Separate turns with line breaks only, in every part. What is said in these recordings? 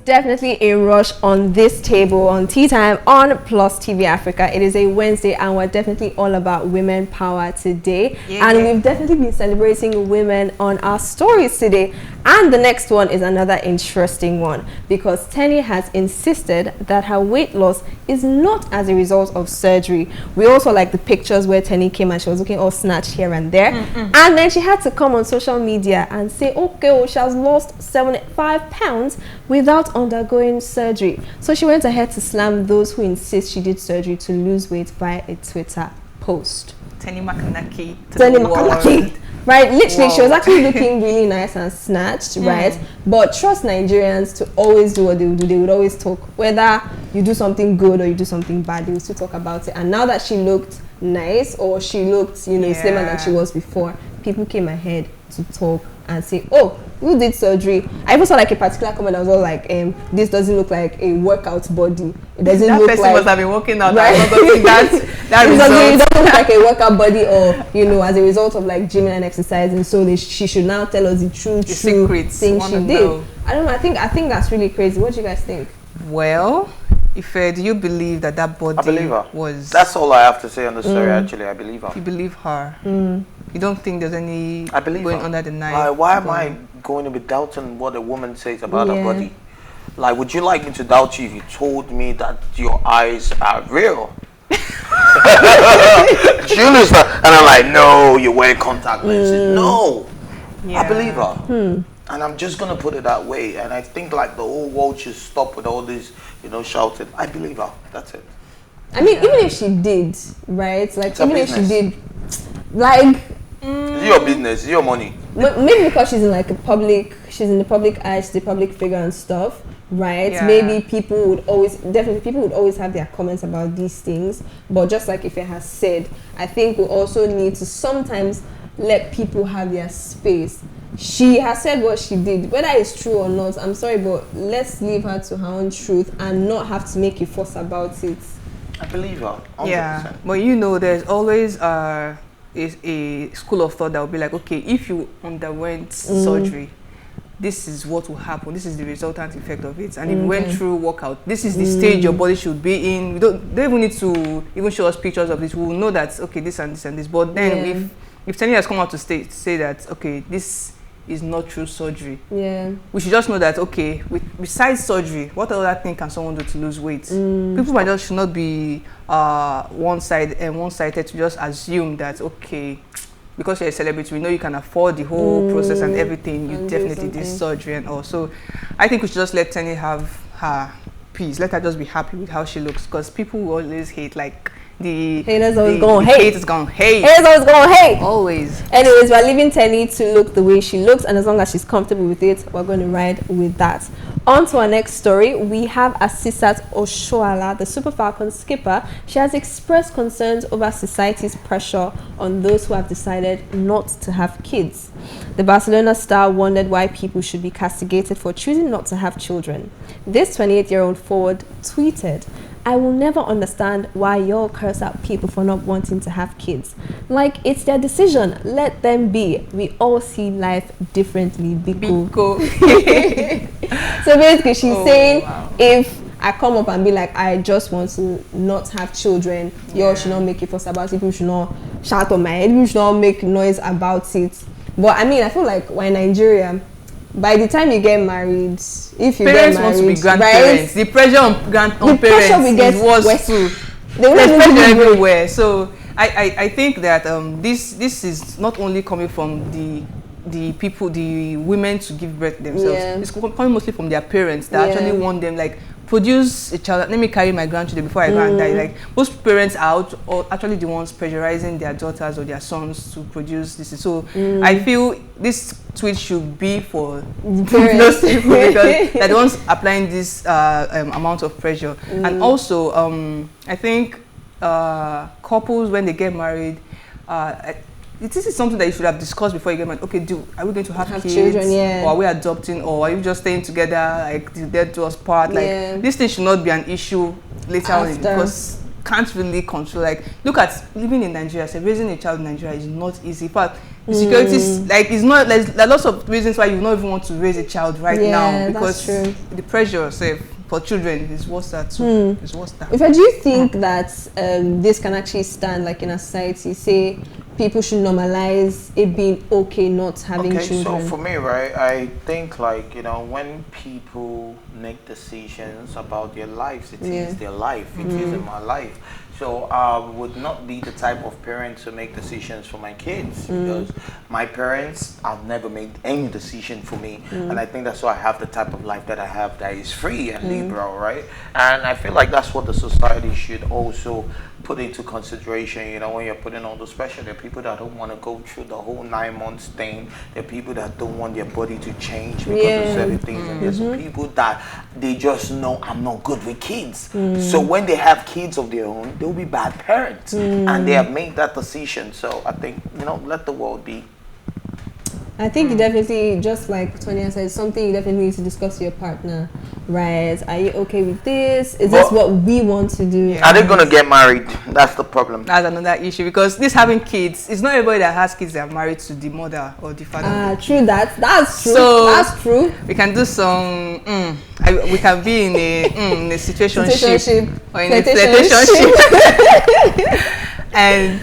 definitely a rush on this table on Tea Time on Plus TV Africa. It is a Wednesday and we're definitely all about women power today. And we've definitely been celebrating women on our stories today. And the next one is another interesting one because Teni has insisted that her weight loss is not as a result of surgery. We also like the pictures where Teni came and she was looking all snatched here and there. And then she had to come on social media and say, okay, well, she has lost 75 pounds without undergoing surgery. So she went ahead to slam those who insist she did surgery to lose weight via a Twitter post.
Teni Makanaki.
Right, literally, she was actually looking really nice and snatched, right? But trust Nigerians to always do what they would do. They would always talk, whether you do something good or you do something bad, they will still talk about it. And now that she looked nice or she looked, you know, slimmer than she was before, people came ahead to talk and say, oh, who did surgery? I even saw like a particular comment that was all like, this doesn't look like a workout body. It doesn't
that
look
person
like,
must have been working out.
right?
That
it doesn't look like a workout body, or you know, as a result of like gymming and exercising. So she should now tell us the true thing she did. I don't know. I think that's really crazy. What do you guys think?
Well, do you believe that body
I believe her.
was...
That's all I have to say on the story, actually. I believe her.
You believe her? You don't think there's any
I believe
going
her.
under the knife?
Why am I going to be doubting what a woman says about her body? Like, would you like me to doubt you if you told me that your eyes are real? Julius, and I'm like, no, you wear contact lenses. No, I believe her. And I'm just going to put it that way. And I think like the whole world should stop with all this, you know, shouting. I believe her. That's it.
I mean, even if she did, right? Like,
It's
even if she did, like...
It's your business. It's your money.
Maybe because she's in like she's in the public eye, she's a public figure and stuff, right? Maybe people would always have their comments about these things. But just like Ife has said, I think we also need to sometimes let people have their space. She has said what she did, whether it's true or not. I'm sorry, but let's leave her to her own truth and not have to make a fuss about it.
I believe her. 100%.
Yeah, but you know, there's always is a school of thought that will be like, okay, if you underwent surgery, this is what will happen. This is the resultant effect of it. And if you went through workout, this is the stage your body should be in. We don't even need to even show us pictures of this. We will know that, okay, this and this and this. But then if Teni has come out to say that, okay, this is not true surgery, we should just know that, okay, besides surgery, what other thing can someone do to lose weight? People might just should not be one-sided to just assume that, okay, because you're a celebrity, we know you can afford the whole process and everything, you definitely did surgery and all. So I think we should just let Teni have her peace. Let her just be happy with how she looks, because people will always hate, like, the haters always gonna hate. Haters gonna hate.
Haters always gonna hate.
Always.
Anyways, we're leaving Teni to look the way she looks, and as long as she's comfortable with it, we're going to ride with that. On to our next story, we have Asisat Oshoala, the Super Falcons skipper. She has expressed concerns over society's pressure on those who have decided not to have kids. The Barcelona star wondered why people should be castigated for choosing not to have children. This 28-year-old forward tweeted, "I will never understand why y'all curse out people for not wanting to have kids. Like, it's their decision. Let them be. We all see life differently." Biko. So basically, she's saying, if I come up and be like, I just want to not have children, y'all should not make a fuss about it. People should not shout on my head. People should not make noise about it. But I mean, I feel like we're in Nigeria. By the time you get married, if you
parents
get married,
want to be grandparents, right? The pressure on parents is worse too. There's pressure everywhere. So I think that this is not only coming from the people, the women to give birth themselves. It's coming mostly from their parents that actually want them, like, produce a child, let me carry my grandchildren before I go and die. Like, most parents are out, or actually the ones pressurizing their daughters or their sons to produce this. So I feel this tweet should be for those people, because they're the ones applying this amount of pressure. And also, I think couples, when they get married, this is something that you should have discussed before you get married. Okay, are we going to have kids, children, or are we adopting, or are you just staying together, like, till death do us part? Like, this thing should not be an issue later on, because can't really control. Like, look at living in Nigeria. So raising a child in Nigeria is not easy. In fact, Insecurities, like, it's not, there's lots of reasons why you don't even want to raise a child now, because the pressure for children is worse too. It's worse than.
If I do think that this can actually stand like in a society, say people should normalize it being okay not having children.
So for me, right, I think like, you know, when people make decisions about their lives, it is their life. It isn't my life. So I would not be the type of parent to make decisions for my kids, because my parents have never made any decision for me. And I think that's why I have the type of life that I have, that is free and liberal, right? And I feel like that's what the society should also put into consideration. You know, when you're putting on those pressure, there are people that don't want to go through the whole 9 months thing. There are people that don't want their body to change because of certain things. And there's some people that they just know, I'm not good with kids. So when they have kids of their own, they'll be bad parents. And they have made that decision. So I think, you know, let the world be.
I think you definitely, just like Tonya said, something you definitely need to discuss with your partner, right? Are you okay with this? Is this what we want to do?
Are they going to get married? That's the problem.
That's another issue, because this having kids, it's not everybody that has kids that are married to the mother or the father.
True that. That's true.
So
that's true.
We can do some, we can be in a situationship or in a flirtationship. And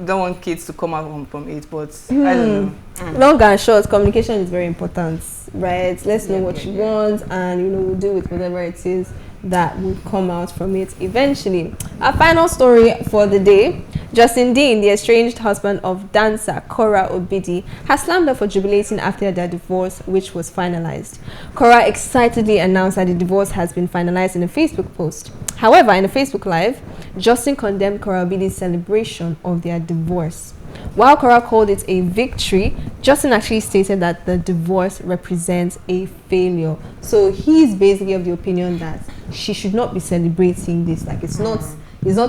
don't want kids to come out from it, but I don't know.
Long and short, communication is very important, right? Let's know what you want, and, you know, we'll deal with whatever it is that will come out from it eventually. Our final story for the day: Justin Dean, the estranged husband of dancer Cora Obidi, has slammed her for jubilating after their divorce, which was finalized. Cora excitedly announced that the divorce has been finalized in a Facebook post. However, in a Facebook Live, Justin condemned Cora Obidi's celebration of their divorce. While Cora called it a victory, Justin actually stated that the divorce represents a failure. So he's basically of the opinion that she should not be celebrating this. Like, it's not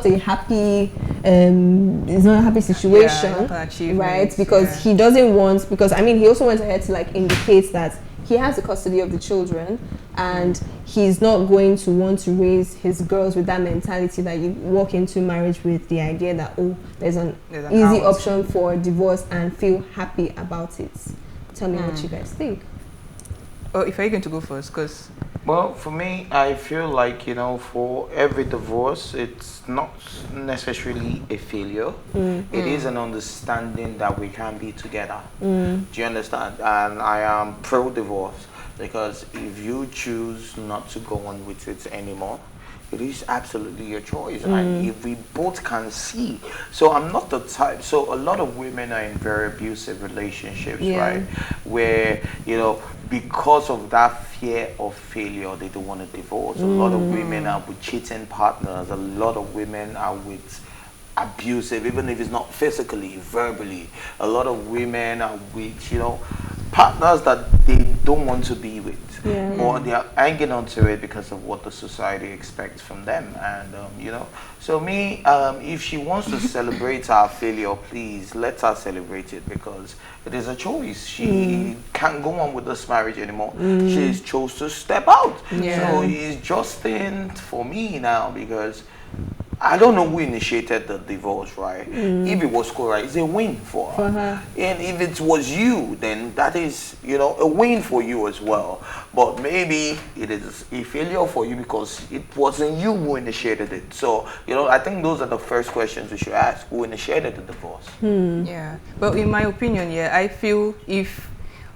a happy situation, right? Because he doesn't want, because I mean, he also went ahead to like indicate that he has the custody of the children, and he's not going to want to raise his girls with that mentality that you walk into marriage with the idea that, oh, there's an easy option for divorce, and feel happy about it. Tell me what you guys think.
Oh, if you're going to go first, because...
Well, for me, I feel like, you know, for every divorce, it's not necessarily a failure. It is an understanding that we can be together. Do you understand? And I am pro-divorce, because if you choose not to go on with it anymore, it is absolutely your choice. And if we both can see. So I'm not the type. So a lot of women are in very abusive relationships, right? Where, you know, because of that fear of failure, they don't want to divorce. A lot of women are with cheating partners. A lot of women are with abusive, even if it's not physically, verbally. A lot of women are with, you know, partners that they don't want to be with, or they are hanging on to it because of what the society expects from them. And you know, so me, if she wants to celebrate our failure, please let her celebrate it, because it is a choice. She can't go on with this marriage anymore. She's chose to step out. So it's Justin for me now, because I don't know who initiated the divorce, right? If it was Cora, it's a win for her. And if it was you, then that is, you know, a win for you as well. But maybe it is a failure for you because it wasn't you who initiated it. So, you know, I think those are the first questions we should ask: who initiated the divorce?
Yeah. Well, in my opinion, I feel if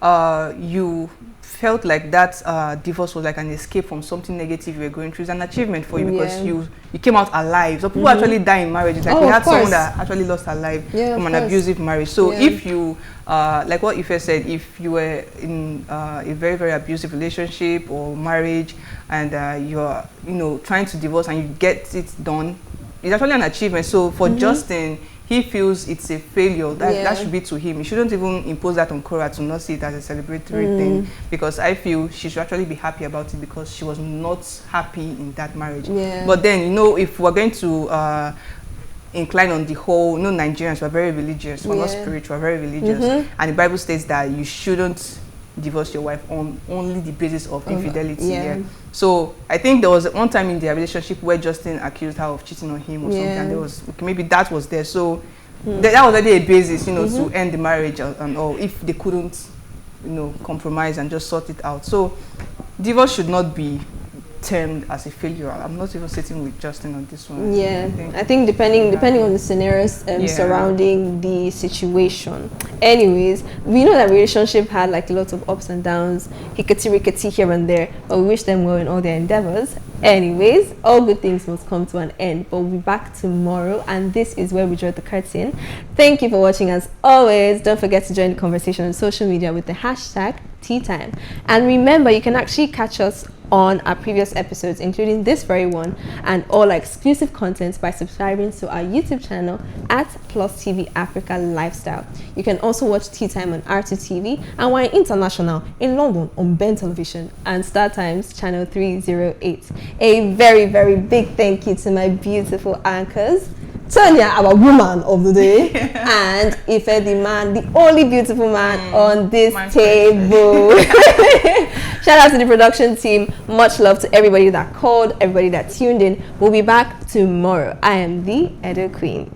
you felt like that divorce was like an escape from something negative you were going through, it's an achievement for you, because you came out alive. So people actually die in marriages. Like we had someone that actually lost her life from an abusive marriage. So if you, like what Ife said, if you were in a very, very abusive relationship or marriage, and you're, you know, trying to divorce and you get it done, it's actually an achievement. So for Justin, he feels it's a failure. That should be to him. He shouldn't even impose that on Cora to not see it as a celebratory thing, because I feel she should actually be happy about it, because she was not happy in that marriage. But then, you know, if we're going to incline on the whole, you know, Nigerians were very religious, we're not spiritual, very religious, and the Bible states that you shouldn't divorce your wife on only the basis of infidelity. So I think there was one time in their relationship where Justin accused her of cheating on him or something, and there was maybe that was there. So That was already a basis, to end the marriage and all, if they couldn't, compromise and just sort it out. So divorce should not be termed as a failure. I'm not even sitting with Justin on this one.
Yeah, I think depending on the scenarios surrounding the situation. Anyways, we know that relationship had like lots of ups and downs, hickety here and there, but we wish them well in all their endeavors. Anyways, all good things must come to an end, but we'll be back tomorrow, and this is where we draw the curtain. Thank you for watching. As always, don't forget to join the conversation on social media with the hashtag TeaTime. And remember, you can actually catch us on our previous episodes, including this very one, and all our exclusive content by subscribing to our YouTube channel at PlusTvAfrica Lifestyle. You can also watch TeaTime on R2TV, and we're international in London on Ben Television and Star Times channel 308. A very, very big thank you to my beautiful anchors, Tonya, our woman of the day, and Ife, the man, the only beautiful man on this table. Shout out to the production team. Much love to everybody that called, everybody that tuned in. We'll be back tomorrow. I am the Edo Queen.